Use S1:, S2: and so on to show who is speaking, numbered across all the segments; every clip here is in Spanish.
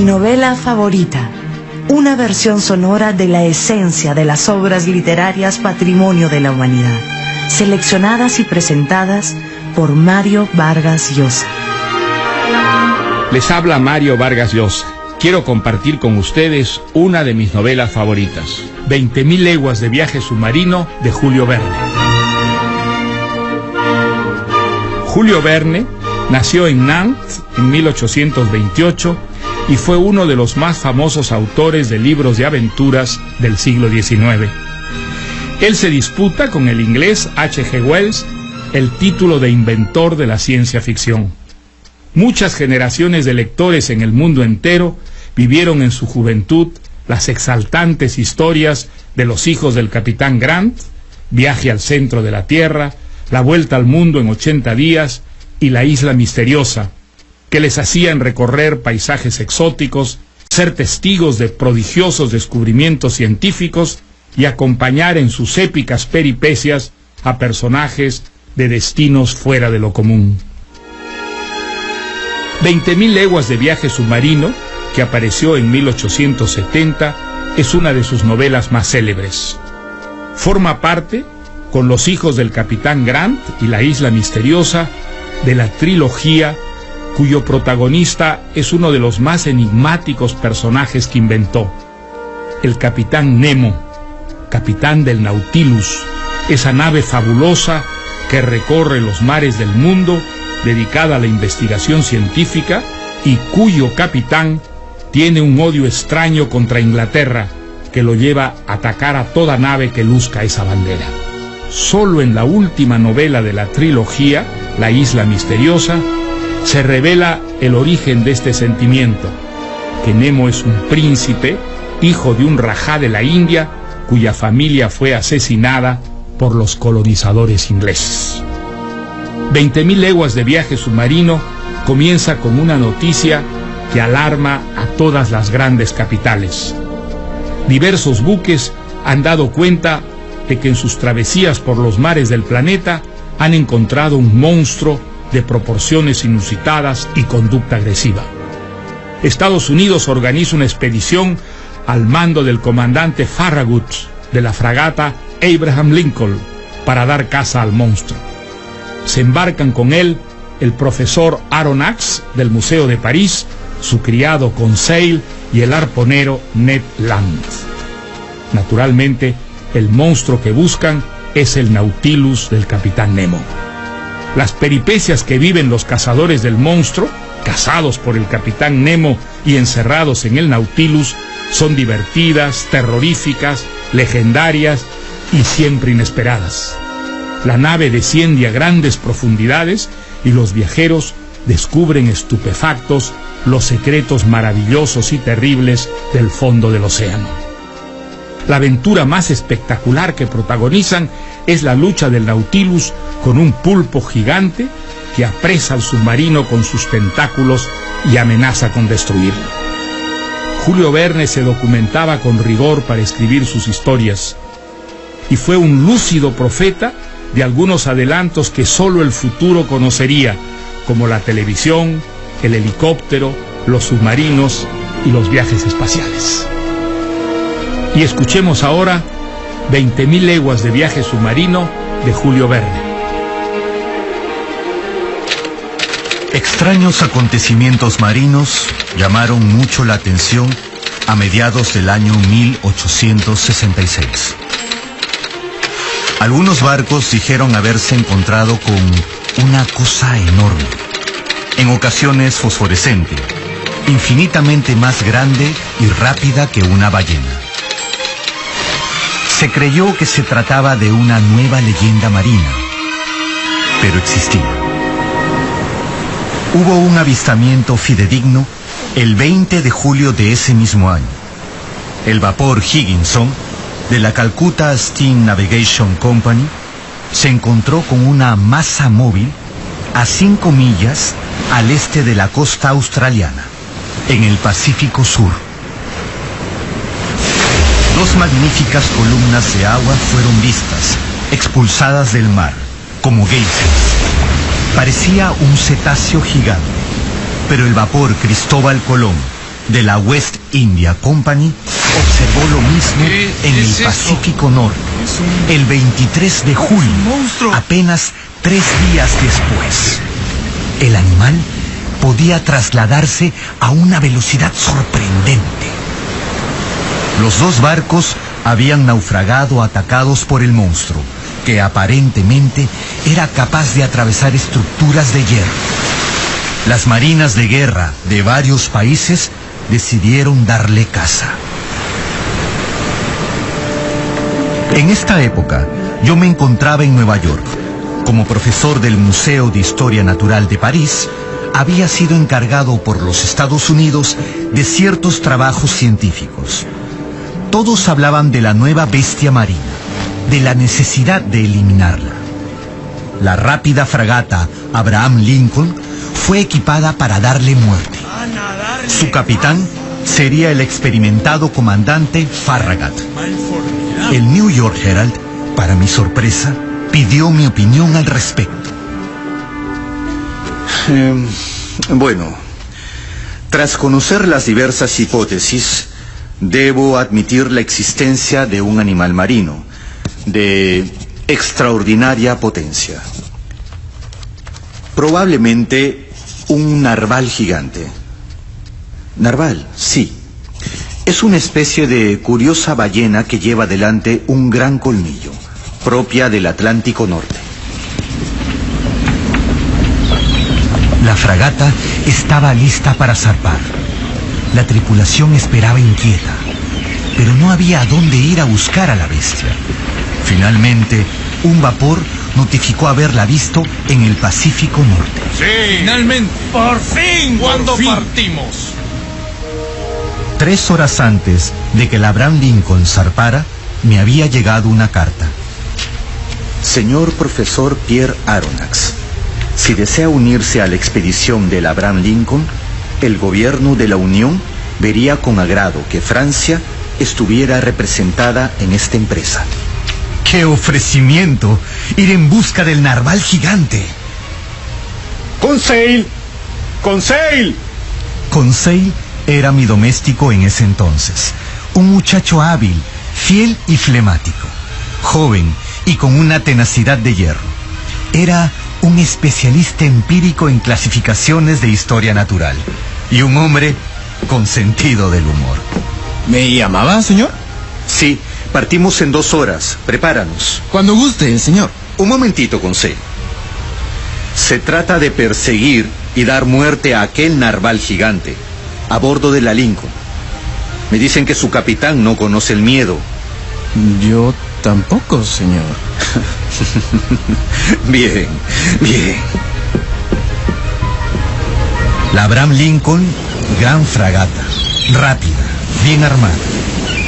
S1: novela favorita, una versión sonora de la esencia de las obras literarias patrimonio de la humanidad, seleccionadas y presentadas por Mario Vargas Llosa.
S2: Les habla Mario Vargas Llosa. Quiero compartir con ustedes una de mis novelas favoritas, 20.000 leguas de viaje submarino de Julio Verne. Julio Verne nació en Nantes en 1828 y fue uno de los más famosos autores de libros de aventuras del siglo XIX. Él se disputa con el inglés H.G. Wells el título de inventor de la ciencia ficción. Muchas generaciones de lectores en el mundo entero vivieron en su juventud las exaltantes historias de los hijos del Capitán Grant, Viaje al centro de la Tierra, La vuelta al mundo en 80 días y La isla misteriosa, que les hacían recorrer paisajes exóticos, ser testigos de prodigiosos descubrimientos científicos y acompañar en sus épicas peripecias a personajes de destinos fuera de lo común. 20.000 leguas de viaje submarino, que apareció en 1870, es una de sus novelas más célebres. Forma parte, con Los hijos del Capitán Grant y La isla misteriosa, de la trilogía cuyo protagonista es uno de los más enigmáticos personajes que inventó, el Capitán Nemo, capitán del Nautilus, esa nave fabulosa que recorre los mares del mundo, dedicada a la investigación científica y cuyo capitán tiene un odio extraño contra Inglaterra que lo lleva a atacar a toda nave que luzca esa bandera. Solo en la última novela de la trilogía, La isla misteriosa, se revela el origen de este sentimiento, que Nemo es un príncipe, hijo de un rajá de la India, cuya familia fue asesinada por los colonizadores ingleses. 20.000 leguas de viaje submarino comienza con una noticia que alarma a todas las grandes capitales. Diversos buques han dado cuenta de que en sus travesías por los mares del planeta han encontrado un monstruo de proporciones inusitadas y conducta agresiva. Estados Unidos organiza una expedición al mando del comandante Farragut de la fragata Abraham Lincoln para dar caza al monstruo. Se embarcan con él el profesor Aronnax del Museo de París, su criado Conseil y el arponero Ned Land. Naturalmente, el monstruo que buscan es el Nautilus del Capitán Nemo. Las peripecias que viven los cazadores del monstruo, cazados por el Capitán Nemo y encerrados en el Nautilus, son divertidas, terroríficas, legendarias y siempre inesperadas. La nave desciende a grandes profundidades y los viajeros descubren estupefactos los secretos maravillosos y terribles del fondo del océano. La aventura más espectacular que protagonizan es la lucha del Nautilus con un pulpo gigante que apresa al submarino con sus tentáculos y amenaza con destruirlo. Julio Verne se documentaba con rigor para escribir sus historias y fue un lúcido profeta de algunos adelantos que solo el futuro conocería, como la televisión, el helicóptero, los submarinos y los viajes espaciales. Y escuchemos ahora 20.000 leguas de viaje submarino de Julio Verne.
S3: Extraños acontecimientos marinos llamaron mucho la atención a mediados del año 1866. Algunos barcos dijeron haberse encontrado con una cosa enorme, en ocasiones fosforescente, infinitamente más grande y rápida que una ballena. Se creyó que se trataba de una nueva leyenda marina, pero existía. Hubo un avistamiento fidedigno el 20 de julio de ese mismo año. El vapor Higginson, de la Calcutta Steam Navigation Company, se encontró con una masa móvil a 5 millas al este de la costa australiana, en el Pacífico Sur. 2 magníficas columnas de agua fueron vistas, expulsadas del mar, como geysers. Parecía un cetáceo gigante, pero el vapor Cristóbal Colón, de la West India Company observó lo mismo en el Pacífico Norte, el 23 de julio, apenas 3 días después. El animal podía trasladarse a una velocidad sorprendente. Los 2 barcos habían naufragado atacados por el monstruo, que aparentemente era capaz de atravesar estructuras de hierro. Las marinas de guerra de varios países decidieron darle caza. En esta época, yo me encontraba en Nueva York. Como profesor del Museo de Historia Natural de París, había sido encargado por los Estados Unidos de ciertos trabajos científicos. Todos hablaban de la nueva bestia marina, de la necesidad de eliminarla. La rápida fragata Abraham Lincoln fue equipada para darle muerte. Su capitán sería el experimentado comandante Farragut. El New York Herald, para mi sorpresa, pidió mi opinión al respecto.
S4: Bueno, tras conocer las diversas hipótesis, debo admitir la existencia de un animal marino de extraordinaria potencia. Probablemente un narval gigante. Narval, sí. Es una especie de curiosa ballena que lleva delante un gran colmillo, propia del Atlántico Norte.
S3: La fragata estaba lista para zarpar. La tripulación esperaba inquieta, pero no había a dónde ir a buscar a la bestia. Finalmente, un vapor notificó haberla visto en el Pacífico Norte.
S2: Sí.
S5: Finalmente. Por fin. ¿Cuándo partimos?
S3: 3 horas antes de que el Abraham Lincoln zarpara, me había llegado una carta.
S4: Señor profesor Pierre Aronnax, si desea unirse a la expedición del Abraham Lincoln, el gobierno de la Unión vería con agrado que Francia estuviera representada en esta empresa.
S3: ¡Qué ofrecimiento! Ir en busca del narval gigante.
S2: Conseil. Conseil.
S3: Conseil era mi doméstico en ese entonces. Un muchacho hábil, fiel y flemático. Joven y con una tenacidad de hierro. Era un especialista empírico en clasificaciones de historia natural. Y un hombre con sentido del humor.
S5: ¿Me llamaba, señor?
S4: Sí, partimos en 2 horas. Prepáranos.
S5: Cuando guste, señor.
S4: Un momentito, Conseil. Se trata de perseguir y dar muerte a aquel narval gigante a bordo de la Lincoln. Me dicen que su capitán no conoce el miedo.
S5: Yo tampoco, señor.
S4: Bien, bien.
S3: La Abraham Lincoln, gran fragata, rápida, bien armada,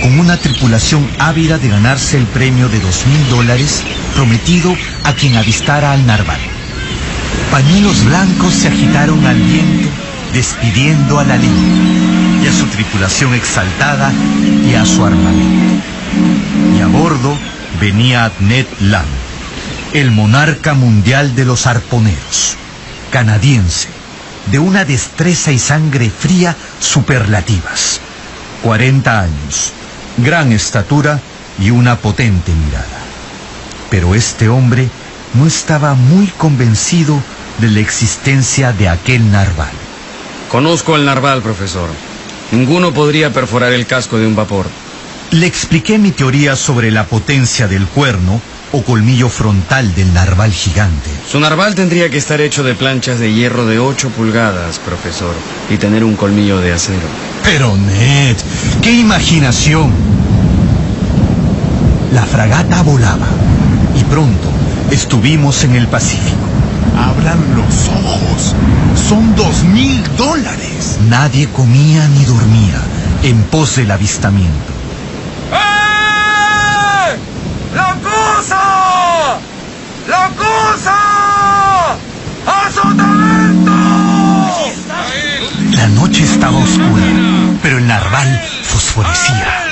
S3: con una tripulación ávida de ganarse el premio de $2,000 prometido a quien avistara al narval. Pañuelos blancos se agitaron al viento, despidiendo a la Lincoln y a su tripulación exaltada y a su armamento. Y a bordo venía Ned Land, el monarca mundial de los arponeros, canadiense, de una destreza y sangre fría superlativas. 40 años, gran estatura y una potente mirada. Pero este hombre no estaba muy convencido de la existencia de aquel narval.
S6: Conozco el narval, profesor. Ninguno podría perforar el casco de un vapor.
S3: Le expliqué mi teoría sobre la potencia del cuerno o colmillo frontal del narval gigante.
S6: Su narval tendría que estar hecho de planchas de hierro de 8 pulgadas, profesor, y tener un colmillo de acero.
S3: Pero Ned, ¡qué imaginación! La fragata volaba y pronto estuvimos en el Pacífico.
S7: Abran los ojos. Son $2,000.
S3: Nadie comía ni dormía en pos del avistamiento.
S5: ¡Eh! ¡La cosa! ¡La cosa! ¡Azotamiento!
S3: La noche estaba oscura, pero el narval fosforecía.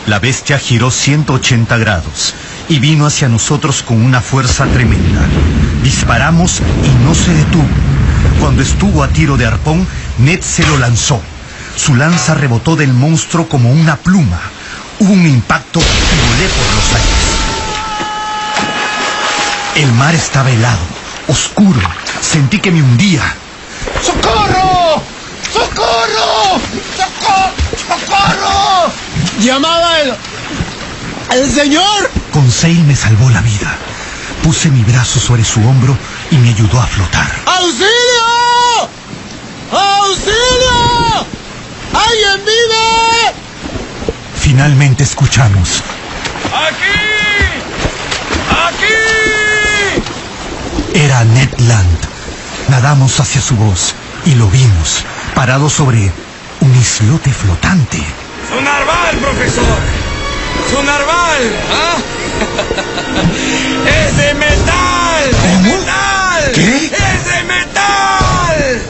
S3: La bestia giró 180 grados y vino hacia nosotros con una fuerza tremenda. Disparamos y no se detuvo. Cuando estuvo a tiro de arpón, Ned se lo lanzó. su lanza rebotó del monstruo como una pluma. Hubo un impacto y volé por los aires. El mar estaba helado, oscuro. Sentí que me hundía.
S7: ¡Socorro! ¡Socorro! ¡Socorro!
S5: ¡Llamaba el señor!
S3: Conseil me salvó la vida. Puse mi brazo sobre su hombro y me ayudó a flotar.
S5: ¡Auxilio! ¡Auxilio! ¡Alguien vive!
S3: Finalmente escuchamos.
S5: ¡Aquí! ¡Aquí!
S3: Era Ned Land. Nadamos hacia su voz y lo vimos, parado sobre un islote flotante.
S5: ¡Su narval, profesor! ¡Su narval! ¿Ah? ¡Es de metal! ¡De
S3: ¿Cómo?
S5: metal!
S3: ¿Qué?
S5: ¡Es de metal!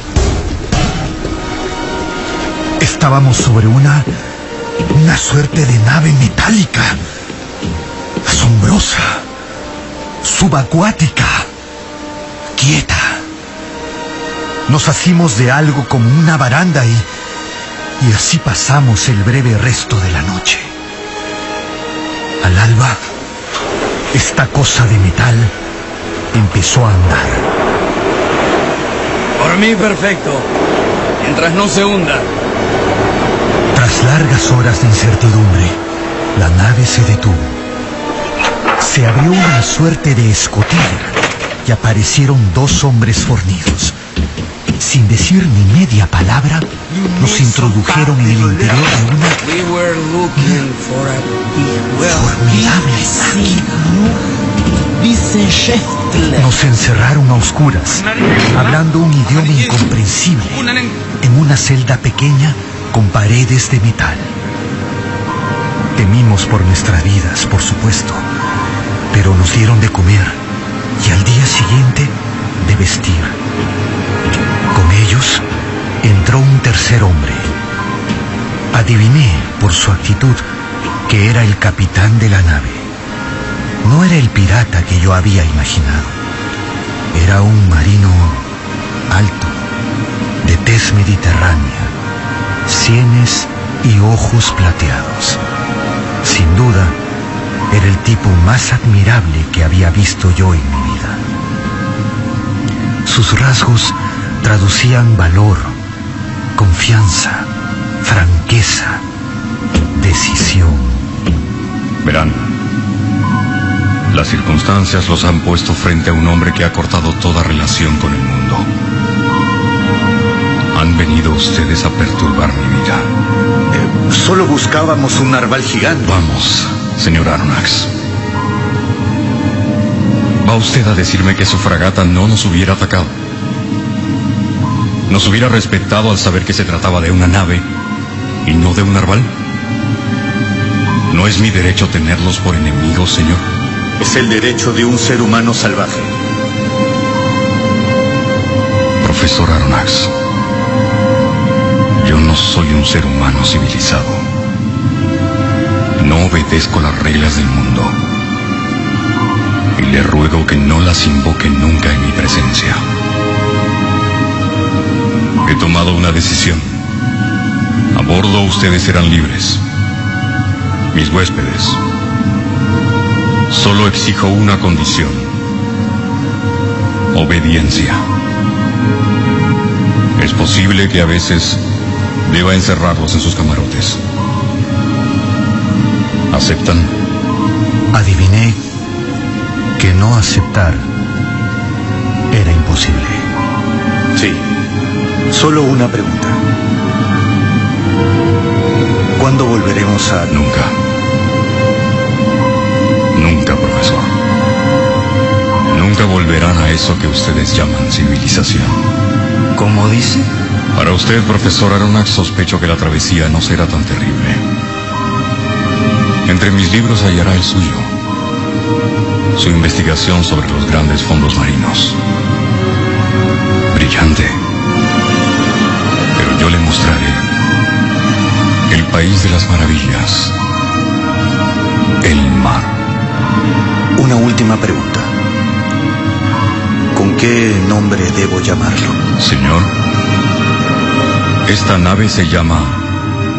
S3: Estábamos sobre una suerte de nave metálica. Asombrosa. Subacuática. Quieta. Nos hacimos de algo como una baranda y así pasamos el breve resto de la noche. Al alba, esta cosa de metal empezó a andar.
S6: Por mí, perfecto. Mientras no se hunda.
S3: Tras largas horas de incertidumbre, la nave se detuvo. Se abrió una suerte de escotilla y aparecieron dos hombres fornidos. Sin decir ni media palabra, nos introdujeron en el interior de una
S6: We were looking for a
S3: formidable máquina. Nos encerraron a oscuras, hablando un idioma incomprensible, en una celda pequeña con paredes de metal. Temimos por nuestras vidas, por supuesto, pero nos dieron de comer y al día siguiente de vestir. Con ellos entró un tercer hombre. Adiviné por su actitud que era el capitán de la nave. No era el pirata que yo había imaginado. Era un marino alto, de tez mediterránea, sienes y ojos plateados. Sin duda, era el tipo más admirable que había visto yo en mi vida. Sus rasgos traducían valor, confianza, franqueza, decisión.
S8: Verán, las circunstancias los han puesto frente a un hombre que ha cortado toda relación con el mundo. Han venido ustedes a perturbar mi vida.
S4: Solo buscábamos un narval gigante.
S8: Vamos, señor Aronnax. ¿Va usted a decirme que su fragata no nos hubiera atacado? ¿Nos hubiera respetado al saber que se trataba de una nave y no de un narval? ¿No es mi derecho tenerlos por enemigos, señor?
S4: Es el derecho de un ser humano salvaje.
S8: Profesor Aronnax, yo no soy un ser humano civilizado. No obedezco las reglas del mundo. Y le ruego que no las invoque nunca en mi presencia. He tomado una decisión. A bordo ustedes serán libres. Mis huéspedes. Solo exijo una condición. Obediencia. Es posible que a veces deba encerrarlos en sus camarotes. ¿Aceptan?
S3: Adiviné que no aceptar era imposible.
S4: Sí. Solo una pregunta. ¿Cuándo volveremos a...?
S8: Nunca. Nunca, profesor. Nunca volverán a eso que ustedes llaman civilización.
S6: ¿Cómo dice?
S8: Para usted, profesor Aronnax, sospecho que la travesía no será tan terrible. Entre mis libros hallará el suyo. Su investigación sobre los grandes fondos marinos. Brillante. Pero yo le mostraré el país de las maravillas. El mar.
S4: Una última pregunta. ¿Con qué nombre debo llamarlo?
S8: Señor, Esta nave se llama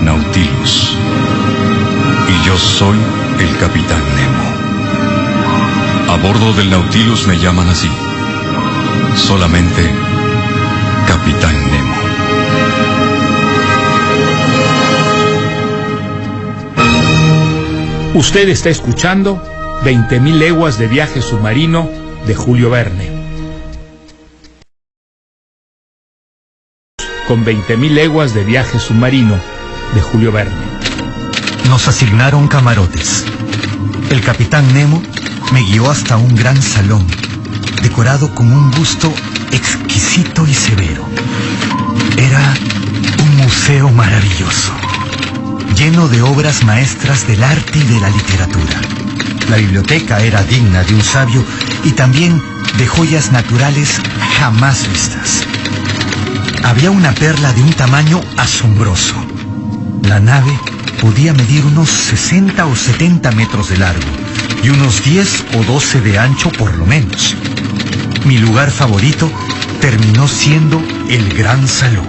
S8: Nautilus. Y yo soy el Capitán Nemo. A bordo del Nautilus me llaman así. Solamente Capitán Nemo.
S2: Usted está escuchando 20.000 leguas de viaje submarino de Julio Verne. Con 20.000 leguas de viaje submarino de Julio Verne.
S3: Nos asignaron camarotes. El capitán Nemo me guió hasta un gran salón, decorado con un busto exquisito y severo. Era un museo maravilloso, lleno de obras maestras del arte y de la literatura. La biblioteca era digna de un sabio y también de joyas naturales jamás vistas. Había una perla de un tamaño asombroso. La nave podía medir unos 60 o 70 metros de largo y unos 10 o 12 de ancho por lo menos. Mi lugar favorito terminó siendo el gran salón.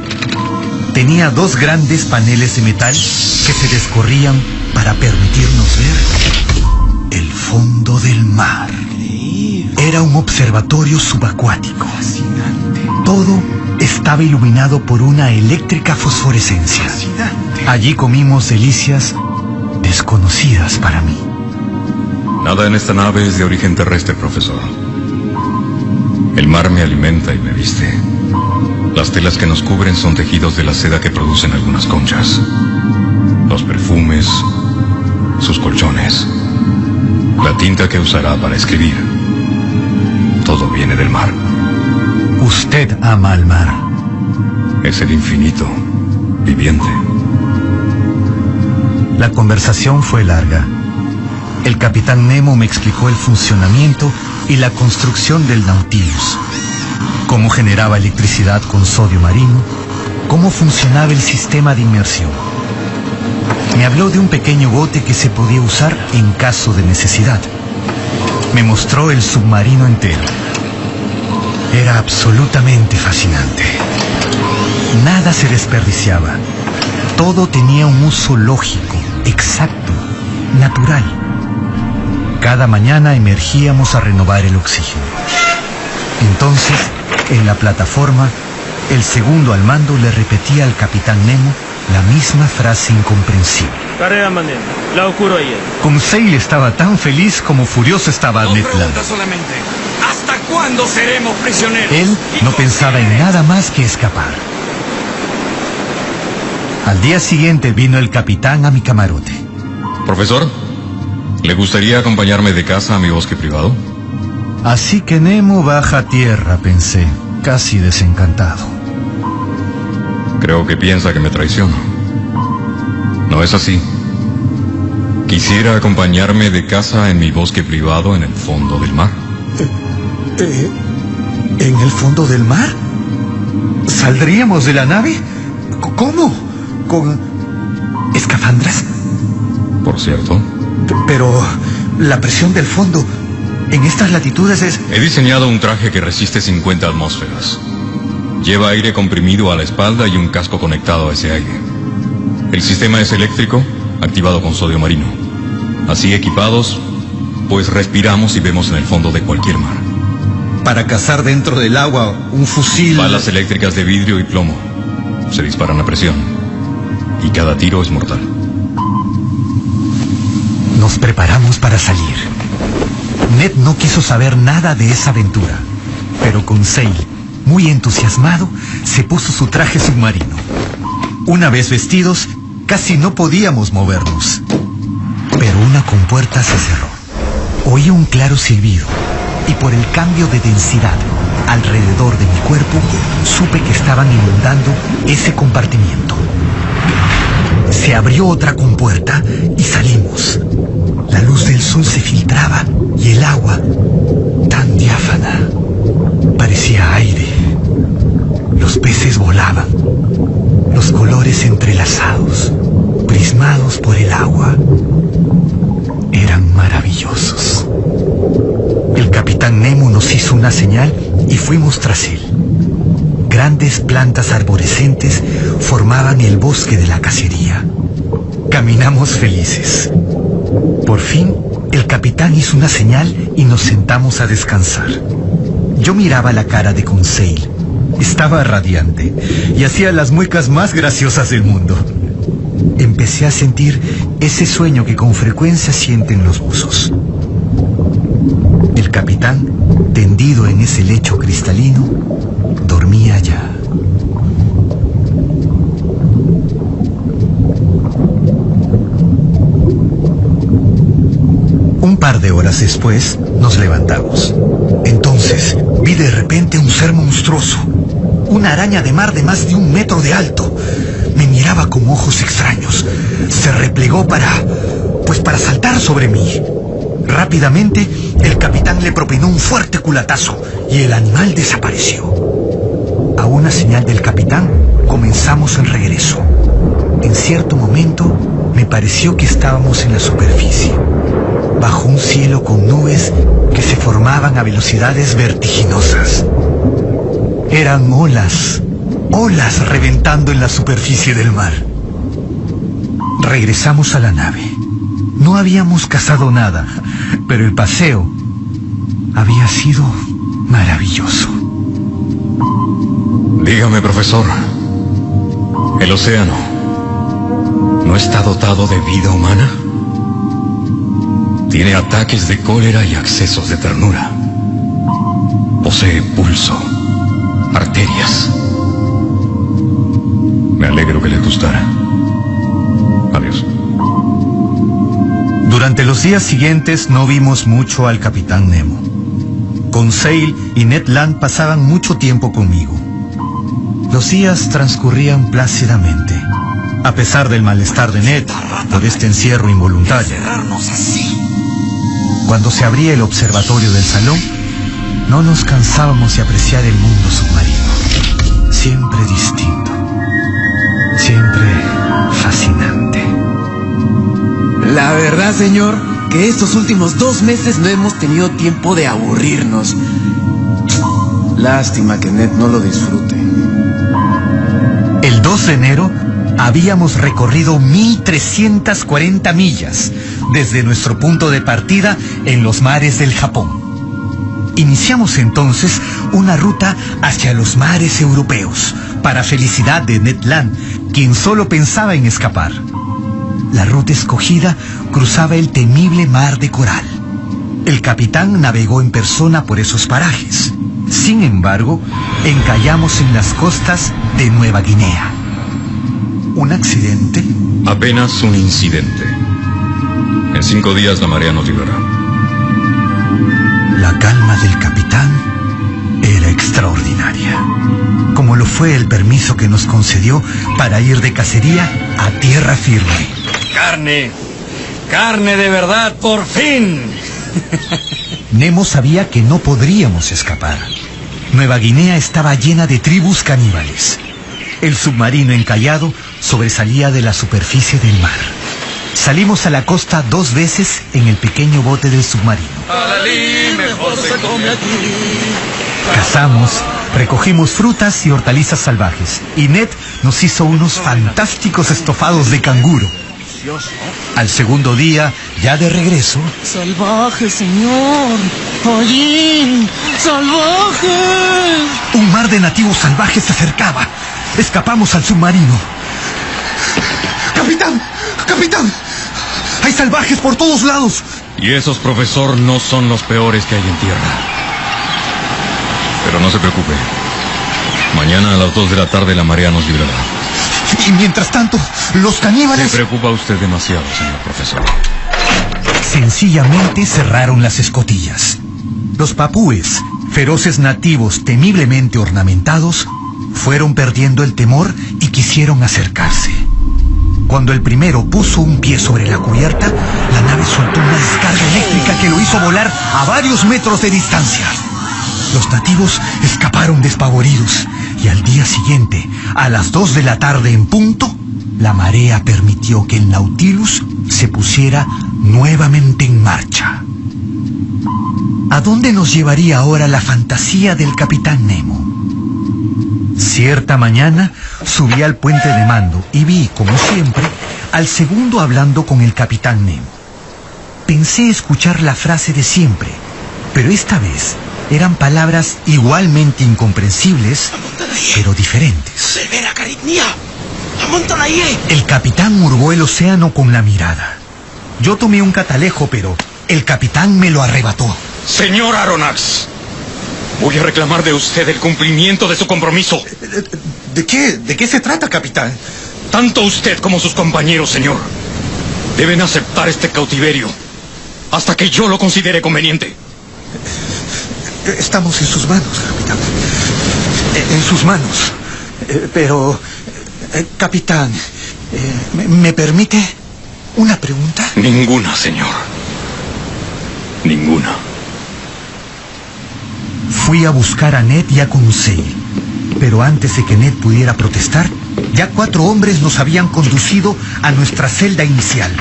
S3: Tenía 2 grandes paneles de metal que se descorrían para permitirnos ver el fondo del mar. Era un observatorio subacuático. Todo estaba iluminado por una eléctrica fosforescencia. Allí comimos delicias desconocidas para mí.
S8: Nada en esta nave es de origen terrestre, profesor. El mar me alimenta y me viste. Las telas que nos cubren son tejidos de la seda que producen algunas conchas. Los perfumes, sus colchones, la tinta que usará para escribir. Todo viene del mar.
S3: Usted ama al mar.
S8: Es el infinito, viviente.
S3: La conversación fue larga. El capitán Nemo me explicó el funcionamiento y la construcción del Nautilus, cómo generaba electricidad con sodio marino, cómo funcionaba el sistema de inmersión. Me habló de un pequeño bote que se podía usar en caso de necesidad. Me mostró el submarino entero. Era absolutamente fascinante. Nada se desperdiciaba. Todo tenía un uso lógico, exacto, natural. Cada mañana emergíamos a renovar el oxígeno. Entonces, en la plataforma, el segundo al mando le repetía al capitán Nemo la misma frase incomprensible.
S9: Carrera manera, la ocurrió ayer.
S3: Conseil estaba tan feliz como furioso estaba Ned Land.
S5: Pregunta solamente, ¿hasta cuándo seremos prisioneros?
S3: Él no pensaba en nada más que escapar. Al día siguiente vino el capitán a mi camarote.
S8: Profesor, ¿le gustaría acompañarme de casa a mi bosque privado?
S3: Así que Nemo baja a tierra, pensé, casi desencantado.
S8: Creo que piensa que me traiciono. No es así. Quisiera acompañarme de casa en mi bosque privado en el fondo del mar.
S3: ¿En el fondo del mar? ¿Saldríamos de la nave? ¿Cómo? ¿Con escafandras?
S8: Por cierto.
S3: Pero la presión del fondo en estas latitudes es...
S8: He diseñado un traje que resiste 50 atmósferas. Lleva aire comprimido a la espalda y un casco conectado a ese aire. El sistema es eléctrico, activado con sodio marino. Así equipados, pues respiramos y vemos en el fondo de cualquier mar.
S3: Para cazar dentro del agua un fusil...
S8: Balas eléctricas de vidrio y plomo. Se disparan a presión. Y cada tiro es mortal.
S3: Nos preparamos para salir. Ned no quiso saber nada de esa aventura, pero Conseil, muy entusiasmado, se puso su traje submarino. Una vez vestidos, casi no podíamos movernos. Pero una compuerta se cerró. Oí un claro silbido, y por el cambio de densidad alrededor de mi cuerpo, supe que estaban inundando ese compartimiento. Se abrió otra compuerta y salimos. La luz del sol se filtraba y el agua, tan diáfana, parecía aire. Los peces volaban, los colores entrelazados, prismados por el agua, eran maravillosos. El capitán Nemo nos hizo una señal y fuimos tras él. Grandes plantas arborescentes formaban el bosque de la cacería. Caminamos felices. Por fin, el capitán hizo una señal y nos sentamos a descansar. Yo miraba la cara de Conseil. Estaba radiante y hacía las muecas más graciosas del mundo. Empecé a sentir ese sueño que con frecuencia sienten los buzos. El capitán, tendido en ese lecho cristalino, dormía ya. Un par de horas después, nos levantamos. Entonces, vi de repente un ser monstruoso. Una araña de mar de más de 1 metro de alto. Me miraba con ojos extraños. Se replegó para saltar sobre mí. Rápidamente, el capitán le propinó un fuerte culatazo y el animal desapareció. A una señal del capitán, comenzamos el regreso. En cierto momento, me pareció que estábamos en la superficie, bajo un cielo con nubes que se formaban a velocidades vertiginosas. Eran olas reventando en la superficie del mar. Regresamos a la nave. No habíamos cazado nada, pero el paseo había sido maravilloso.
S8: Dígame, profesor, ¿el océano no está dotado de vida humana? Tiene ataques de cólera y accesos de ternura. Posee pulso, arterias. Me alegro que les gustara. Adiós.
S3: Durante los días siguientes no vimos mucho al capitán Nemo. Conseil y Ned Land pasaban mucho tiempo conmigo. Los días transcurrían plácidamente, a pesar del malestar de Ned por este encierro involuntario. Cuando se abría el observatorio del salón, no nos cansábamos de apreciar el mundo submarino. Siempre distinto, siempre fascinante.
S10: La verdad, señor, que estos últimos 2 meses no hemos tenido tiempo de aburrirnos. Lástima que Ned no lo disfrute.
S3: El 2 de enero habíamos recorrido 1.340 millas desde nuestro punto de partida en los mares del Japón. Iniciamos entonces una ruta hacia los mares europeos, para felicidad de Ned Land, quien solo pensaba en escapar. La ruta escogida cruzaba el temible mar de coral. El capitán navegó en persona por esos parajes. Sin embargo, encallamos en las costas de Nueva Guinea. ¿Un accidente?
S8: Apenas un incidente. En 5 días la marea nos librará.
S3: La calma del capitán era extraordinaria, como lo fue el permiso que nos concedió para ir de cacería a tierra firme.
S6: ¡Carne! ¡Carne de verdad, por fin!
S3: Nemo sabía que no podríamos escapar. Nueva Guinea estaba llena de tribus caníbales. El submarino encallado sobresalía de la superficie del mar. Salimos a la costa 2 veces en el pequeño bote del submarino.
S5: Mejor se come aquí.
S3: Cazamos, recogimos frutas y hortalizas salvajes. Y Ned nos hizo unos fantásticos estofados de canguro. Al segundo día, ya de regreso...
S11: ¡Salvaje, señor! ¡Hollín! ¡Salvaje!
S3: Un mar de nativos salvajes se acercaba. Escapamos al submarino. ¡Capitán! ¡Capitán! ¡Hay salvajes por todos lados!
S8: Y esos, profesor, no son los peores que hay en tierra. Pero no se preocupe. Mañana a las 2 de la tarde la marea nos librará.
S3: Y mientras tanto, los caníbales...
S8: Se preocupa usted demasiado, señor profesor.
S3: Sencillamente cerraron las escotillas. Los papúes, feroces nativos temiblemente ornamentados, fueron perdiendo el temor y quisieron acercarse. Cuando el primero puso un pie sobre la cubierta, la nave soltó una descarga eléctrica que lo hizo volar a varios metros de distancia. Los nativos escaparon despavoridos y al día siguiente, a las 2 de la tarde en punto, la marea permitió que el Nautilus se pusiera nuevamente en marcha. ¿A dónde nos llevaría ahora la fantasía del capitán Nemo? Cierta mañana subí al puente de mando y vi, como siempre, al segundo hablando con el capitán Nemo. Pensé escuchar la frase de siempre, pero esta vez eran palabras igualmente incomprensibles, pero diferentes. El capitán hurgó el océano con la mirada. Yo tomé un catalejo, pero el capitán me lo arrebató.
S8: Señor Aronnax, voy a reclamar de usted el cumplimiento de su compromiso.
S3: ¿De qué se trata, capitán?
S8: Tanto usted como sus compañeros, señor, deben aceptar este cautiverio hasta que yo lo considere conveniente.
S3: Estamos en sus manos, capitán. En sus manos. Pero, capitán, ¿me permite una pregunta?
S8: Ninguna, señor. Ninguna.
S3: Fui a buscar a Ned y a Conseil, pero antes de que Ned pudiera protestar, ya 4 hombres nos habían conducido a nuestra celda inicial.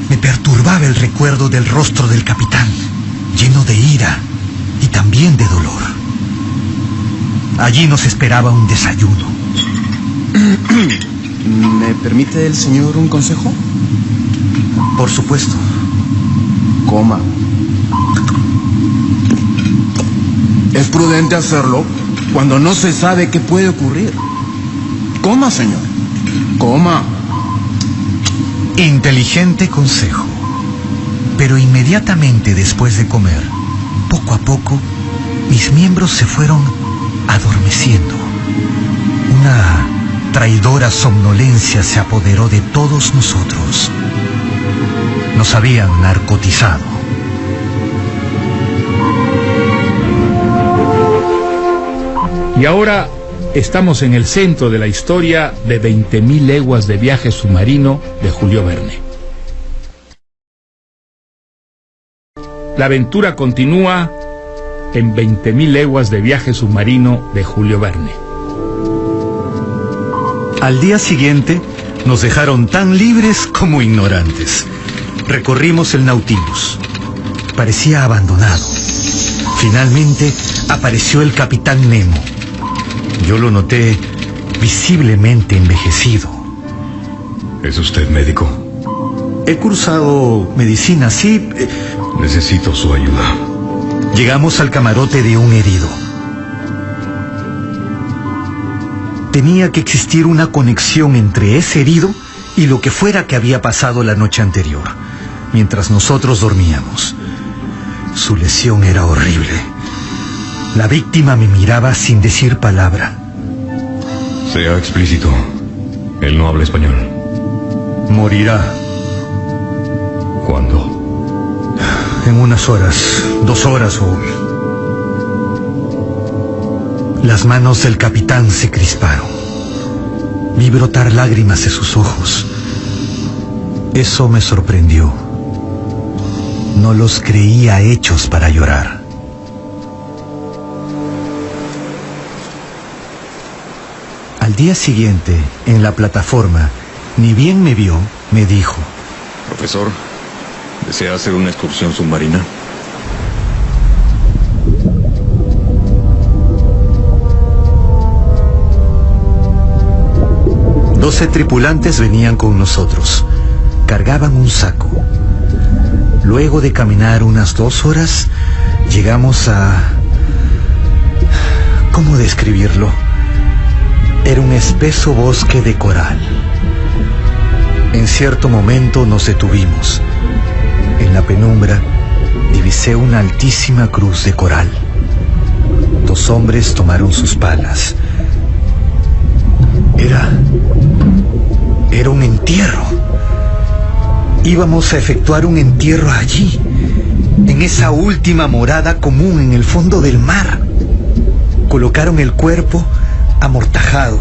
S3: Me perturbaba el recuerdo del rostro del capitán, lleno de ira y también de dolor. Allí nos esperaba un desayuno.
S10: ¿Me permite el señor un consejo?
S3: Por supuesto.
S10: Coma. Es prudente hacerlo cuando no se sabe qué puede ocurrir. Coma, señor. Coma.
S3: Inteligente consejo. Pero inmediatamente después de comer, poco a poco, mis miembros se fueron adormeciendo. Una traidora somnolencia se apoderó de todos nosotros. Nos habían narcotizado.
S2: Y ahora estamos en el centro de la historia de 20.000 leguas de viaje submarino de Julio Verne. La aventura continúa en 20.000 leguas de viaje submarino de Julio Verne.
S3: Al día siguiente nos dejaron tan libres como ignorantes. Recorrimos el Nautilus. Parecía abandonado. Finalmente apareció el capitán Nemo. Yo lo noté visiblemente envejecido.
S8: ¿Es usted médico?
S3: He cursado medicina, sí.
S8: Necesito su ayuda.
S3: Llegamos al camarote de un herido. Tenía que existir una conexión entre ese herido y lo que fuera que había pasado la noche anterior, mientras nosotros dormíamos. Su lesión era horrible. La víctima me miraba sin decir palabra.
S8: Sea explícito. Él no habla español.
S3: Morirá.
S8: ¿Cuándo?
S3: En unas horas, 2 horas o... Las manos del capitán se crisparon. Vi brotar lágrimas de sus ojos. Eso me sorprendió. No los creía hechos para llorar. Al día siguiente, en la plataforma, ni bien me vio, me dijo:
S8: Profesor, ¿desea hacer una excursión submarina?
S3: Doce tripulantes venían con nosotros. Cargaban un saco. Luego de caminar unas 2 horas, llegamos a... ¿Cómo describirlo? Era un espeso bosque de coral. En cierto momento nos detuvimos. En la penumbra divisé una altísima cruz de coral. 2 hombres tomaron sus palas. Era un entierro. Íbamos a efectuar un entierro allí, en esa última morada común en el fondo del mar. Colocaron el cuerpo amortajado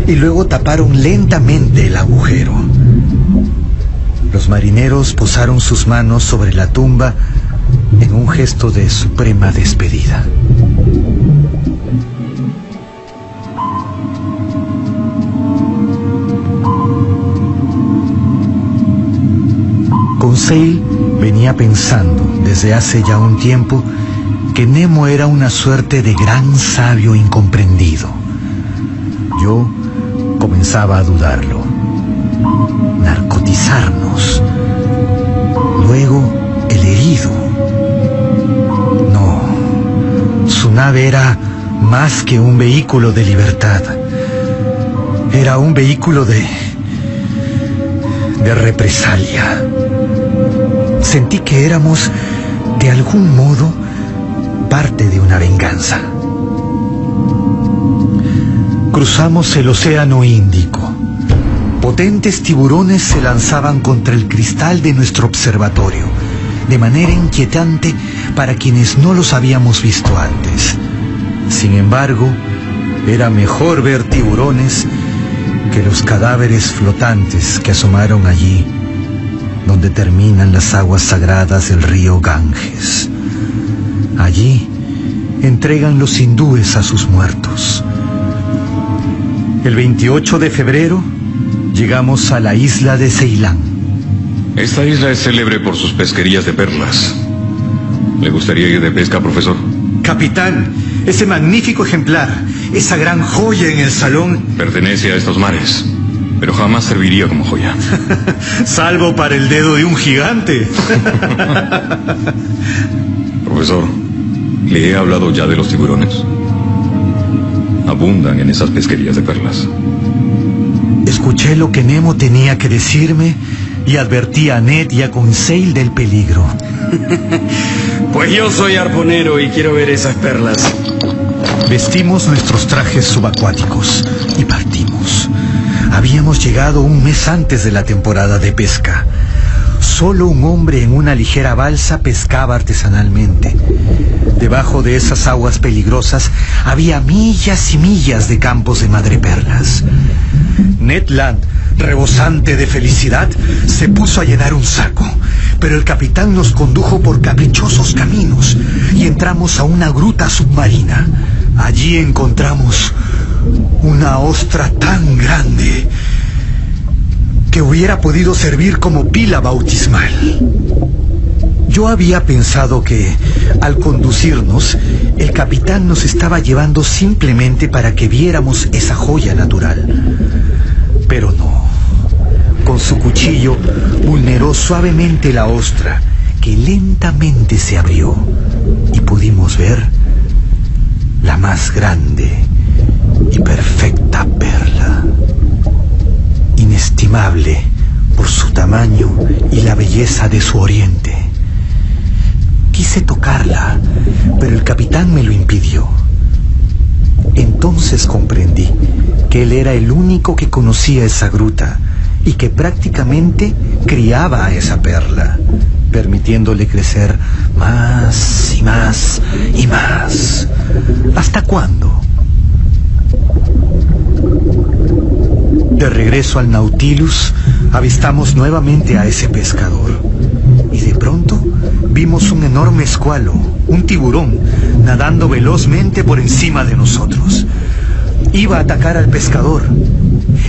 S3: y luego taparon lentamente el agujero. Los marineros posaron sus manos sobre la tumba en un gesto de suprema despedida. Conseil venía pensando desde hace ya un tiempo que Nemo era una suerte de gran sabio incomprendido, Yo comenzaba a dudarlo. Narcotizarnos. Luego el herido. No, su nave era más que un vehículo de libertad. Era un vehículo de represalia. Sentí que éramos, de algún modo, parte de una venganza. Cruzamos el Océano Índico. Potentes tiburones se lanzaban contra el cristal de nuestro observatorio, de manera inquietante para quienes no los habíamos visto antes. Sin embargo, era mejor ver tiburones que los cadáveres flotantes que asomaron allí, donde terminan las aguas sagradas del río Ganges. Allí entregan los hindúes a sus muertos. El 28 de febrero llegamos a la isla de Ceilán.
S8: Esta isla es célebre por sus pesquerías de perlas. ¿Le gustaría ir de pesca, profesor?
S3: Capitán, ese magnífico ejemplar, esa gran joya en el salón...
S8: Pertenece a estos mares, pero jamás serviría como joya.
S3: Salvo para el dedo de un gigante.
S8: Profesor, ¿le he hablado ya de los tiburones? Abundan en esas pesquerías de perlas.
S3: Escuché lo que Nemo tenía que decirme y advertí a Ned y a Conseil del peligro.
S6: Pues yo soy arponero y quiero ver esas perlas.
S3: Vestimos nuestros trajes subacuáticos y partimos. Habíamos llegado un mes antes de la temporada de pesca. Solo un hombre en una ligera balsa pescaba artesanalmente. Debajo de esas aguas peligrosas había millas y millas de campos de madreperlas. Ned Land, rebosante de felicidad, se puso a llenar un saco, pero el capitán nos condujo por caprichosos caminos y entramos a una gruta submarina. Allí encontramos una ostra tan grande que hubiera podido servir como pila bautismal. Yo había pensado que, al conducirnos, el capitán nos estaba llevando simplemente para que viéramos esa joya natural. Pero no. Con su cuchillo vulneró suavemente la ostra, que lentamente se abrió, y pudimos ver la más grande y perfecta perla. Inestimable por su tamaño y la belleza de su oriente. Quise tocarla, pero el capitán me lo impidió. Entonces comprendí que él era el único que conocía esa gruta y que prácticamente criaba a esa perla, permitiéndole crecer más y más y más. ¿Hasta cuándo? De regreso al Nautilus, avistamos nuevamente a ese pescador. Y de pronto vimos un enorme escualo, un tiburón, nadando velozmente por encima de nosotros. Iba a atacar al pescador.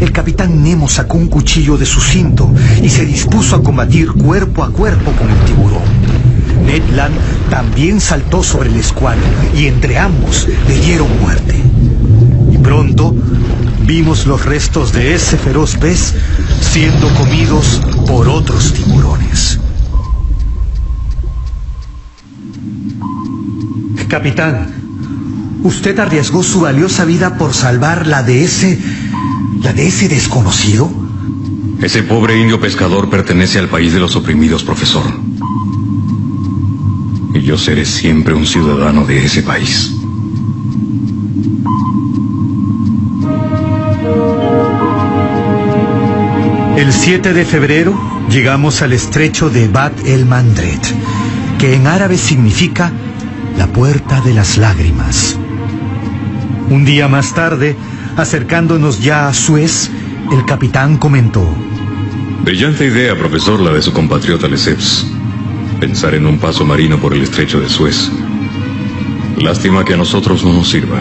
S3: El capitán Nemo sacó un cuchillo de su cinto y se dispuso a combatir cuerpo a cuerpo con el tiburón. Ned Land también saltó sobre el escualo y entre ambos le dieron muerte. Y pronto vimos los restos de ese feroz pez siendo comidos por otros tiburones. Capitán, ¿usted arriesgó su valiosa vida por salvar la de ese desconocido?
S8: Ese pobre indio pescador pertenece al país de los oprimidos, profesor. Y yo seré siempre un ciudadano de ese país.
S3: El 7 de febrero llegamos al estrecho de Bab el-Mandeb, que en árabe significa la puerta de las lágrimas. Un día más tarde, acercándonos ya a Suez, el capitán comentó:
S8: Brillante idea, profesor, la de su compatriota Lesseps. Pensar en un paso marino por el estrecho de Suez. Lástima que a nosotros no nos sirva.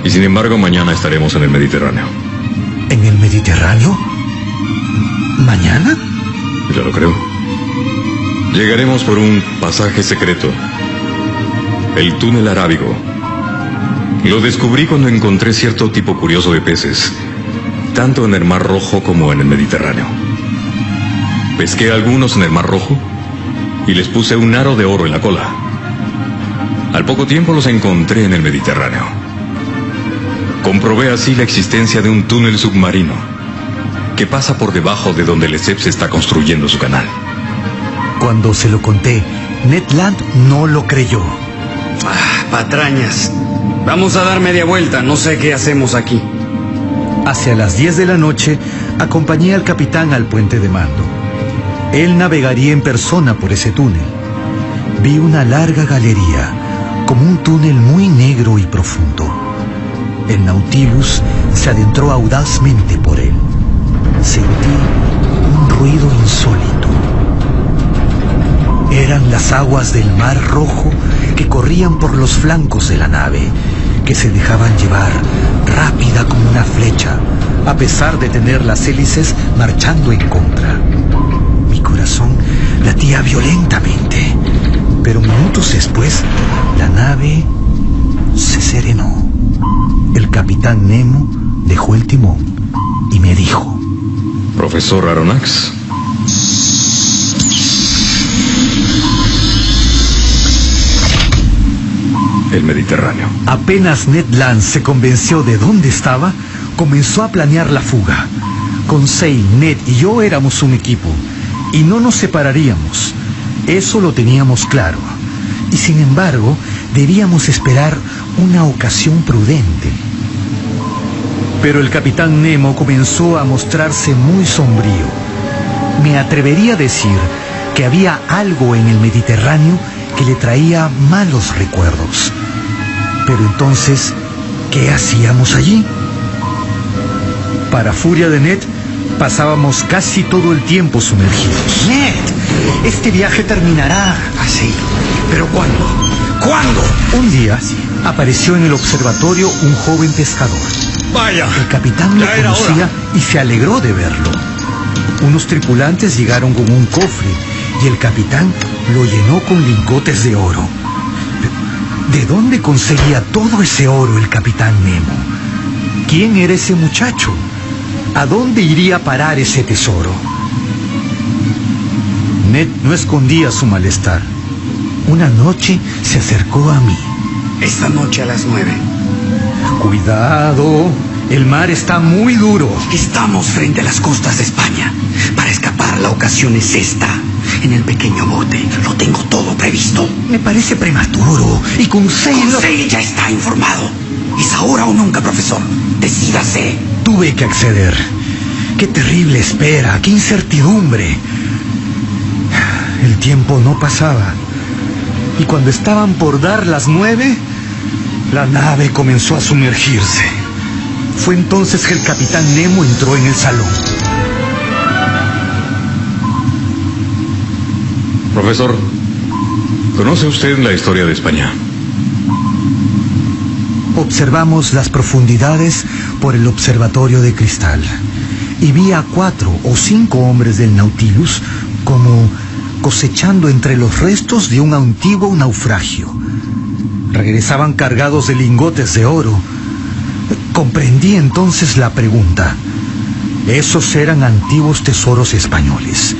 S8: Y sin embargo, mañana estaremos en el Mediterráneo.
S3: ¿En el Mediterráneo? ¿Mañana?
S8: Ya lo creo. Llegaremos por un pasaje secreto, el túnel arábigo, Lo descubrí cuando encontré cierto tipo curioso de peces, tanto en el Mar Rojo como en el Mediterráneo. Pesqué algunos en el Mar Rojo y les puse un aro de oro en la cola. Al poco tiempo los encontré en el Mediterráneo. Comprobé así la existencia de un túnel submarino que pasa por debajo de donde Lesseps está construyendo su canal.
S3: Cuando se lo conté, Ned Land no lo creyó.
S6: Patrañas. Vamos a dar media vuelta, no sé qué hacemos aquí.
S3: Hacia las 10 de la noche, acompañé al capitán al puente de mando. Él navegaría en persona por ese túnel. Vi una larga galería, como un túnel muy negro y profundo. El Nautilus se adentró audazmente por él. Sentí un ruido insólito. Eran las aguas del Mar Rojo que corrían por los flancos de la nave, que se dejaban llevar rápida como una flecha, a pesar de tener las hélices marchando en contra. Mi corazón latía violentamente, pero minutos después la nave se serenó. El capitán Nemo dejó el timón y me dijo:
S8: Profesor Aronnax, el Mediterráneo.
S3: Apenas Ned Land se convenció de dónde estaba, comenzó a planear la fuga. Conseil, Ned y yo éramos un equipo y no nos separaríamos. Eso lo teníamos claro. Y sin embargo, debíamos esperar una ocasión prudente. Pero el capitán Nemo comenzó a mostrarse muy sombrío. Me atrevería a decir que había algo en el Mediterráneo que le traía malos recuerdos. Pero entonces, ¿qué hacíamos allí? Para furia de Ned, pasábamos casi todo el tiempo sumergidos.
S12: Ned, este viaje terminará.
S3: Así.
S12: ¿Pero cuándo? ¿Cuándo?
S3: Un día apareció en el observatorio un joven pescador.
S12: Vaya.
S3: El capitán lo conocía y se alegró de verlo. Unos tripulantes llegaron con un cofre y el capitán lo llenó con lingotes de oro. ¿De dónde conseguía todo ese oro el capitán Nemo? ¿Quién era ese muchacho? ¿A dónde iría a parar ese tesoro? Ned no escondía su malestar. Una noche se acercó a mí.
S12: Esta noche a las 9.
S3: Cuidado, el mar está muy duro.
S12: Estamos frente a las costas de España. Para escapar la ocasión es esta. En el pequeño bote lo tengo todo previsto.
S3: Me parece prematuro. Y
S12: Conseil ya está informado. ¿Es ahora o nunca, profesor? Decídase.
S3: Tuve que acceder. Qué terrible espera, qué incertidumbre. El tiempo no pasaba. Y cuando estaban por dar las 9, la nave comenzó a sumergirse. Fue entonces que el capitán Nemo entró en el salón.
S8: Profesor, ¿conoce usted la historia de España?
S3: Observamos las profundidades por el observatorio de cristal y vi a 4 o 5 hombres del Nautilus como cosechando entre los restos de un antiguo naufragio. Regresaban cargados de lingotes de oro. Comprendí entonces la pregunta. Esos eran antiguos tesoros españoles.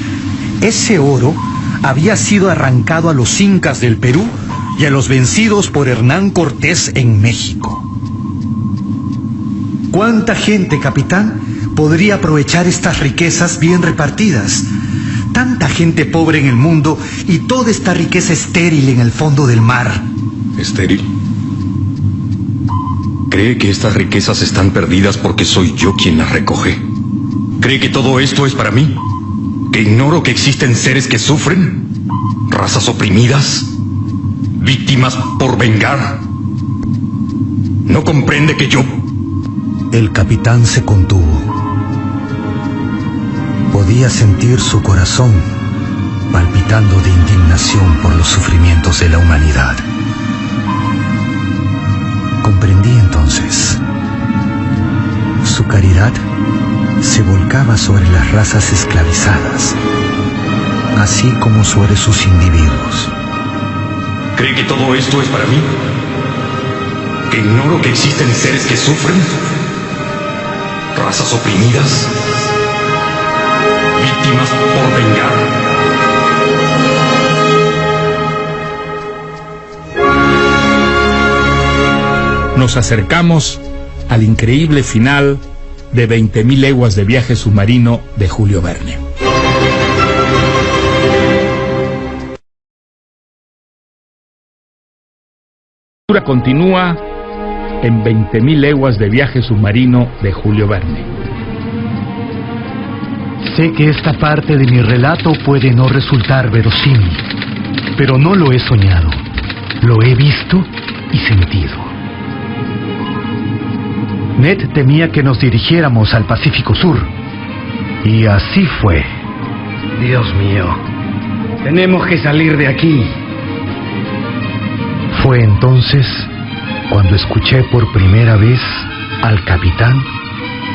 S3: Ese oro había sido arrancado a los incas del Perú y a los vencidos por Hernán Cortés en México. ¿Cuánta gente, capitán, podría aprovechar estas riquezas bien repartidas? Tanta gente pobre en el mundo y toda esta riqueza estéril en el fondo del mar.
S8: ¿Estéril? ¿Cree que estas riquezas están perdidas porque soy yo quien las recoge? ¿Cree que todo esto es para mí? ¿Que ignoro que existen seres que sufren? ¿Razas oprimidas? ¿Víctimas por vengar? ¿No comprende que yo...?
S3: El capitán se contuvo. Podía sentir su corazón palpitando de indignación por los sufrimientos de la humanidad. Comprendí entonces. Su caridad se volcaba sobre las razas esclavizadas, así como sobre sus individuos.
S8: ¿Cree que todo esto es para mí?
S12: ¿Que ignoro que existen seres que sufren? ¿Razas oprimidas? ¿Víctimas por vengar?
S2: Nos acercamos al increíble final de 20.000 leguas de viaje submarino de Julio Verne. La lectura continúa en 20.000 leguas de viaje submarino de Julio Verne.
S13: Sé que esta parte de mi relato puede no resultar verosímil, pero no lo he soñado. Lo he visto y sentido. Ned temía que nos dirigiéramos al Pacífico Sur. Y así fue.
S12: Dios mío, tenemos que salir de aquí.
S13: Fue entonces cuando escuché por primera vez al capitán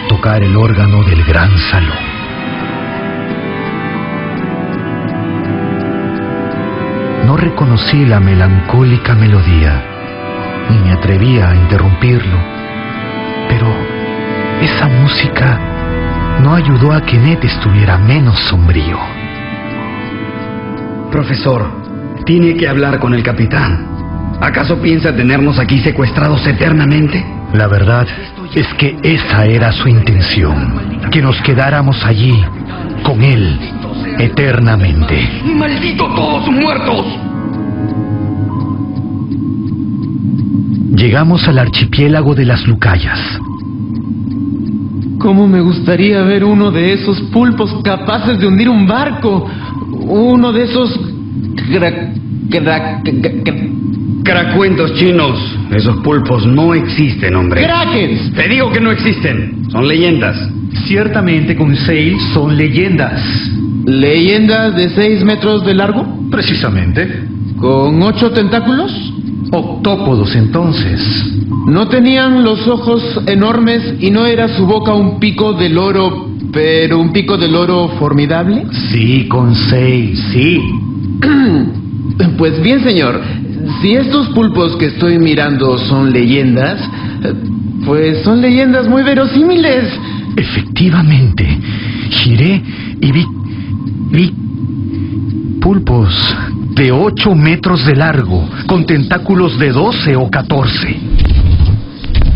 S13: tocar el órgano del gran salón. No reconocí la melancólica melodía, ni me atrevía a interrumpirlo, pero esa música no ayudó a que Ned estuviera menos sombrío.
S12: Profesor, tiene que hablar con el capitán. ¿Acaso piensa tenernos aquí secuestrados eternamente?
S13: La verdad es que esa era su intención, que nos quedáramos allí, con él, eternamente.
S12: ¡Maldito todos muertos!
S13: Llegamos al archipiélago de las Lucayas.
S14: ¿Cómo me gustaría ver uno de esos pulpos capaces de hundir un barco? Uno de esos...
S12: Caracuentos chinos. Esos pulpos no existen, hombre.
S14: ¡Krakens!
S12: Te digo que no existen. Son leyendas.
S13: Ciertamente, Conseil, son leyendas.
S14: ¿Leyendas de 6 metros de largo?
S13: Precisamente.
S14: ¿Con 8 tentáculos?
S13: Octópodos, entonces.
S14: ¿No tenían los ojos enormes y no era su boca un pico de loro, pero un pico de loro formidable?
S13: Sí, Conseil, sí.
S14: Pues bien, señor, si estos pulpos que estoy mirando son leyendas, pues son leyendas muy verosímiles.
S13: Efectivamente, giré y vi pulpos de 8 metros de largo, con tentáculos de 12 o 14.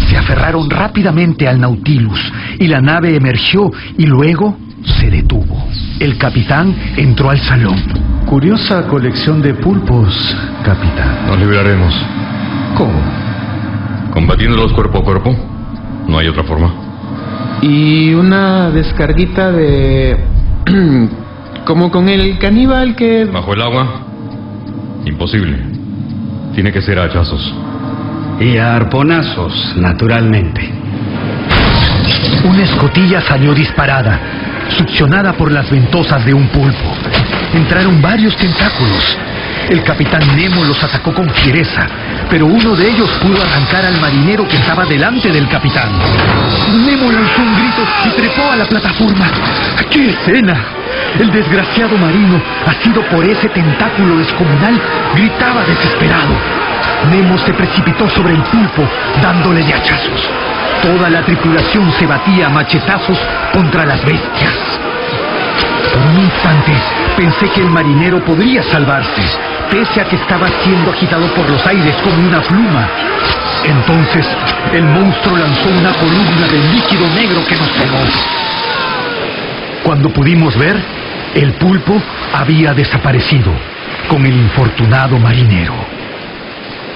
S13: Se aferraron rápidamente al Nautilus y la nave emergió y luego se detuvo. El capitán entró al salón. Curiosa colección de pulpos, capitán.
S8: Nos libraremos.
S13: ¿Cómo?
S8: Combatiéndolos cuerpo a cuerpo. No hay otra forma.
S14: Y una descarguita de... como con el caníbal que...
S8: Bajo el agua. Imposible. Tiene que ser a hachazos.
S12: Y a arponazos, naturalmente.
S13: Una escotilla salió disparada, succionada por las ventosas de un pulpo. Entraron varios tentáculos. El capitán Nemo los atacó con fiereza, pero uno de ellos pudo arrancar al marinero que estaba delante del capitán. Nemo lanzó un grito y trepó a la plataforma. ¡Qué escena! El desgraciado marino, asido por ese tentáculo descomunal, gritaba desesperado. Nemo se precipitó sobre el pulpo, dándole de hachazos. Toda la tripulación se batía a machetazos contra las bestias. Por un instante pensé que el marinero podría salvarse, pese a que estaba siendo agitado por los aires como una pluma. Entonces el monstruo lanzó una columna de líquido negro que nos pegó. Cuando pudimos ver, el pulpo había desaparecido con el infortunado marinero.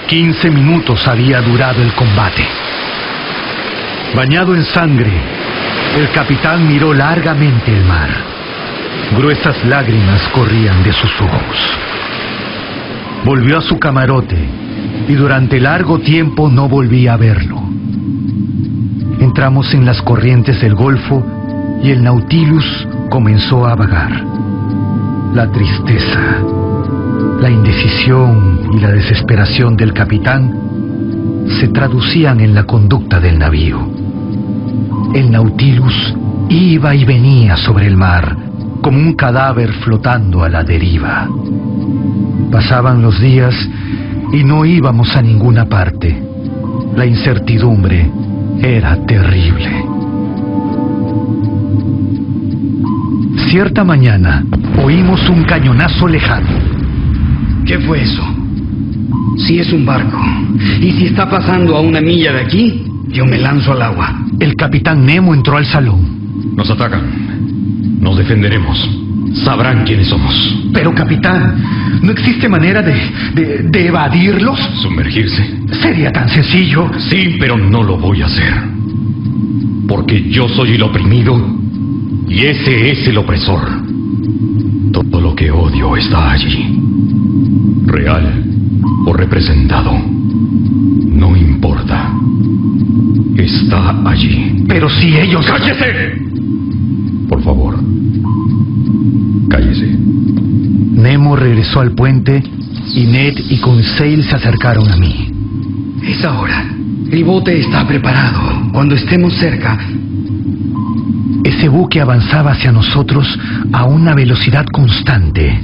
S13: 15 minutos había durado el combate. Bañado en sangre, el capitán miró largamente el mar. Gruesas lágrimas corrían de sus ojos. Volvió a su camarote y durante largo tiempo no volví a verlo. Entramos en las corrientes del Golfo y el Nautilus comenzó a vagar. La tristeza, la indecisión y la desesperación del capitán se traducían en la conducta del navío. El Nautilus iba y venía sobre el mar como un cadáver flotando a la deriva. Pasaban los días y no íbamos a ninguna parte. La incertidumbre era terrible. Cierta mañana oímos un cañonazo lejano.
S12: ¿Qué fue eso? Si es un barco, y si está pasando a 1 milla de aquí, yo me lanzo al agua.
S13: El capitán Nemo entró al salón.
S8: Nos atacan. Nos defenderemos. Sabrán quiénes somos.
S13: Pero, capitán, ¿no existe manera de evadirlos?
S8: ¿Sumergirse?
S13: Sería tan sencillo.
S8: Sí, pero no lo voy a hacer. Porque yo soy el oprimido y ese es el opresor. Todo lo que odio está allí. Real o representado. No importa. Está allí.
S13: Pero si ellos...
S8: ¡Cállese! Por favor. Cállese.
S13: Nemo regresó al puente y Ned y Conseil se acercaron a mí.
S12: Es ahora. El bote está preparado. Cuando estemos cerca...
S13: Ese buque avanzaba hacia nosotros a una velocidad constante,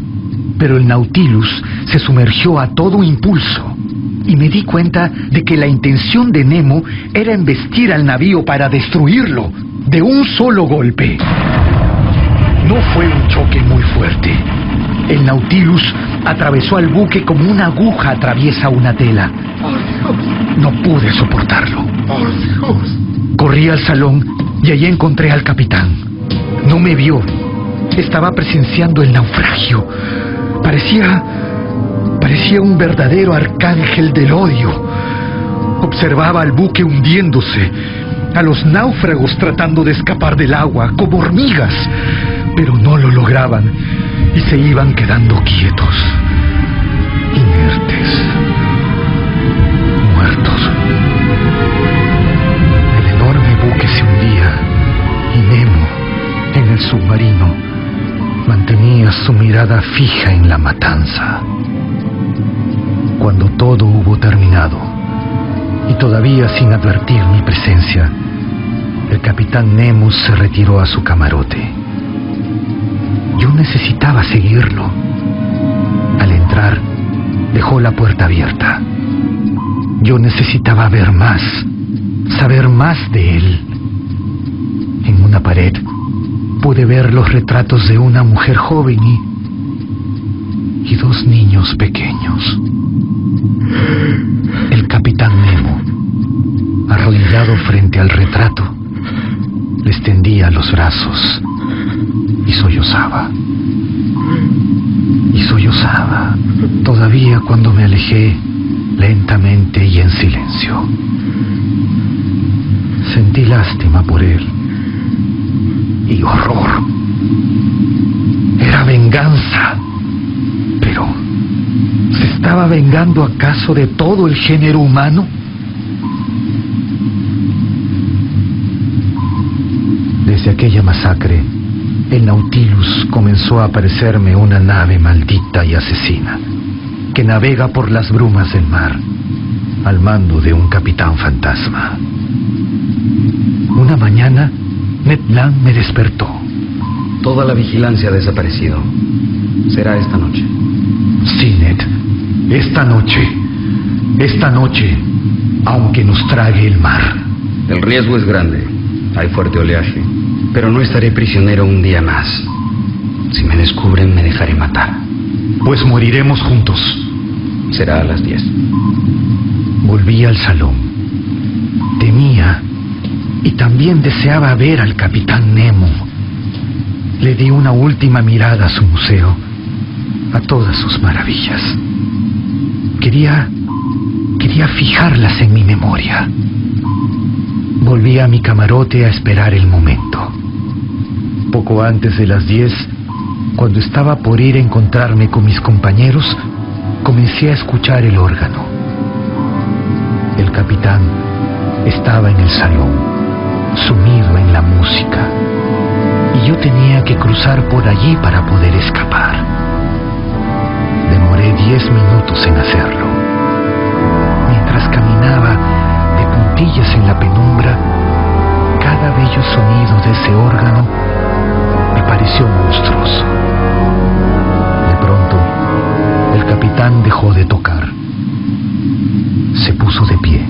S13: pero el Nautilus se sumergió a todo impulso y me di cuenta de que la intención de Nemo era embestir al navío para destruirlo de un solo golpe. No fue un choque muy fuerte. El Nautilus atravesó al buque como una aguja atraviesa una tela. No pude soportarlo. Corrí al salón y allí encontré al capitán. No me vio. Estaba presenciando el naufragio. Parecía un verdadero arcángel del odio. Observaba al buque hundiéndose, a los náufragos tratando de escapar del agua como hormigas, pero no lo lograban y se iban quedando quietos, inertes, muertos. El enorme buque se hundía y Nemo, en el submarino, mantenía su mirada fija en la matanza. Cuando todo hubo terminado, y todavía sin advertir mi presencia, el capitán Nemo se retiró a su camarote. Yo necesitaba seguirlo. Al entrar, dejó la puerta abierta. Yo necesitaba ver más, saber más de él. En una pared pude ver los retratos de una mujer joven y 2 niños pequeños. El capitán Nemo, arrodillado frente al retrato, les tendía los brazos y sollozaba. Y sollozaba, todavía cuando me alejé lentamente y en silencio. Sentí lástima por él y horror. Era venganza. Pero, ¿se estaba vengando acaso de todo el género humano? Desde aquella masacre, el Nautilus comenzó a parecerme una nave maldita y asesina, que navega por las brumas del mar, al mando de un capitán fantasma. Una mañana, Ned Land me despertó.
S12: Toda la vigilancia ha desaparecido. Será esta noche.
S13: Sí, Ned. Esta noche, aunque nos trague el mar.
S12: El riesgo es grande. Hay fuerte oleaje. Pero no estaré prisionero un día más. Si me descubren, me dejaré matar.
S13: Pues moriremos juntos.
S12: Será a las 10.
S13: Volví al salón. Temía y también deseaba ver al capitán Nemo. Le di una última mirada a su museo, a todas sus maravillas. Quería fijarlas en mi memoria. Volví a mi camarote a esperar el momento. Poco antes de las 10, cuando estaba por ir a encontrarme con mis compañeros, comencé a escuchar el órgano. El capitán estaba en el salón, sumido en la música, y yo tenía que cruzar por allí para poder escapar. Demoré 10 minutos en hacerlo. Mientras caminaba de puntillas en la penumbra, cada bello sonido de ese órgano me pareció monstruoso. De pronto, el capitán dejó de tocar. Se puso de pie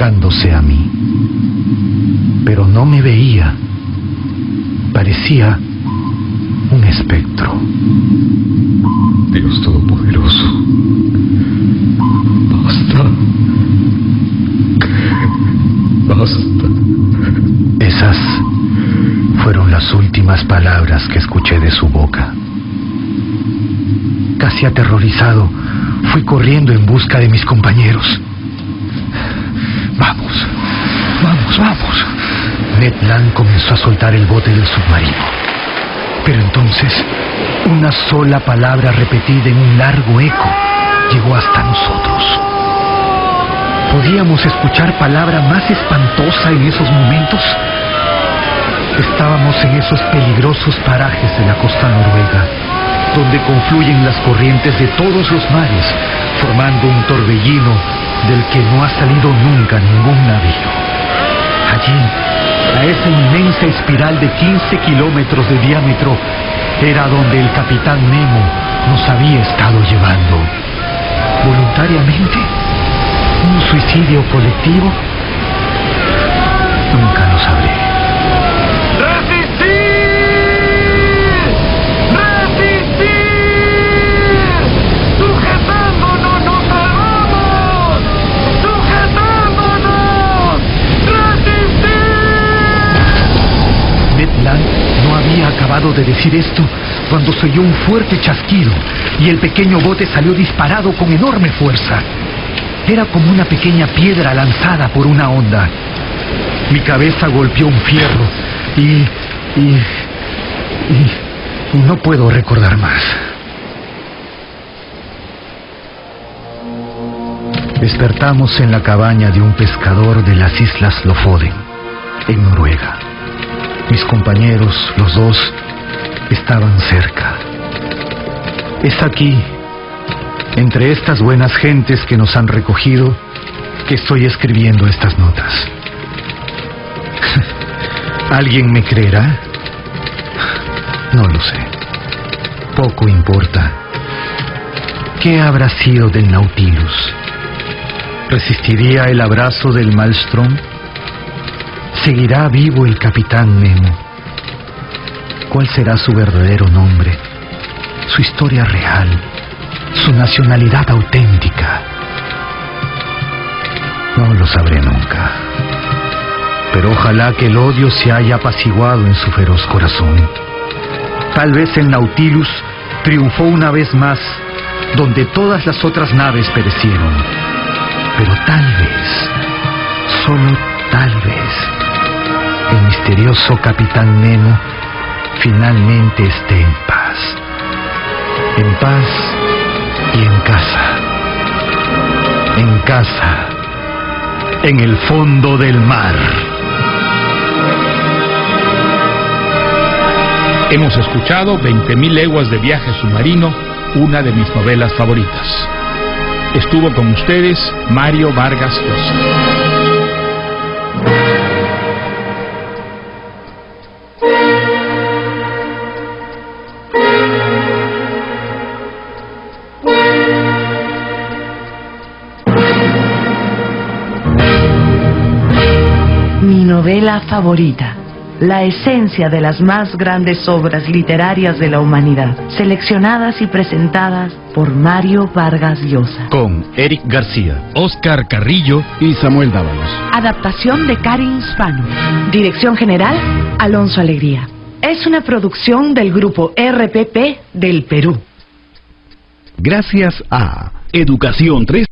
S13: acercándose a mí. Pero no me veía. Parecía un espectro.
S8: Dios Todopoderoso, basta. Basta.
S13: Esas fueron las últimas palabras que escuché de su boca. Casi aterrorizado, fui corriendo en busca de mis compañeros. Vamos, vamos, vamos. Ned Land comenzó a soltar el bote del submarino. Pero entonces, una sola palabra repetida en un largo eco llegó hasta nosotros. ¿Podíamos escuchar palabra más espantosa en esos momentos? Estábamos en esos peligrosos parajes de la costa noruega, donde confluyen las corrientes de todos los mares, formando un torbellino del que no ha salido nunca ningún navío. Allí, a esa inmensa espiral de 15 kilómetros de diámetro, era donde el capitán Nemo nos había estado llevando. ¿Voluntariamente? ¿Un suicidio colectivo? Nunca lo sabré.
S5: ¡Resistir! ¡Resistir! ¡Sujetándonos nos salvamos! ¡Sujetándonos! ¡Resistir!
S13: Ned Land no había acabado de decir esto cuando se oyó un fuerte chasquido y el pequeño bote salió disparado con enorme fuerza. Era como una pequeña piedra lanzada por una onda. Mi cabeza golpeó un fierro y no puedo recordar más. Despertamos en la cabaña de un pescador de las islas Lofoden, en Noruega. Mis compañeros, los dos, estaban cerca. Es aquí, entre estas buenas gentes que nos han recogido, que estoy escribiendo estas notas. ¿Alguien me creerá? No lo sé. Poco importa. ¿Qué habrá sido del Nautilus? ¿Resistiría el abrazo del Maelstrom? ¿Seguirá vivo el capitán Nemo? ¿Cuál será su verdadero nombre? ¿Su historia real? ¿Su nacionalidad auténtica? No lo sabré nunca. Pero ojalá que el odio se haya apaciguado en su feroz corazón. Tal vez el Nautilus triunfó una vez más, donde todas las otras naves perecieron. Pero tal vez, solo tal vez, el misterioso capitán Nemo finalmente esté en paz. En paz y en casa. En casa. En el fondo del mar.
S2: Hemos escuchado 20.000 leguas de viaje submarino, una de mis novelas favoritas. Estuvo con ustedes Mario Vargas Llosa.
S1: Mi novela favorita. La esencia de las más grandes obras literarias de la humanidad, seleccionadas y presentadas por Mario Vargas Llosa.
S15: Con Eric García, Oscar Carrillo
S10: y Samuel Dávalos.
S1: Adaptación de Karin Spano. Dirección general, Alonso Alegría. Es una producción del grupo RPP del Perú.
S15: Gracias a Educación 3.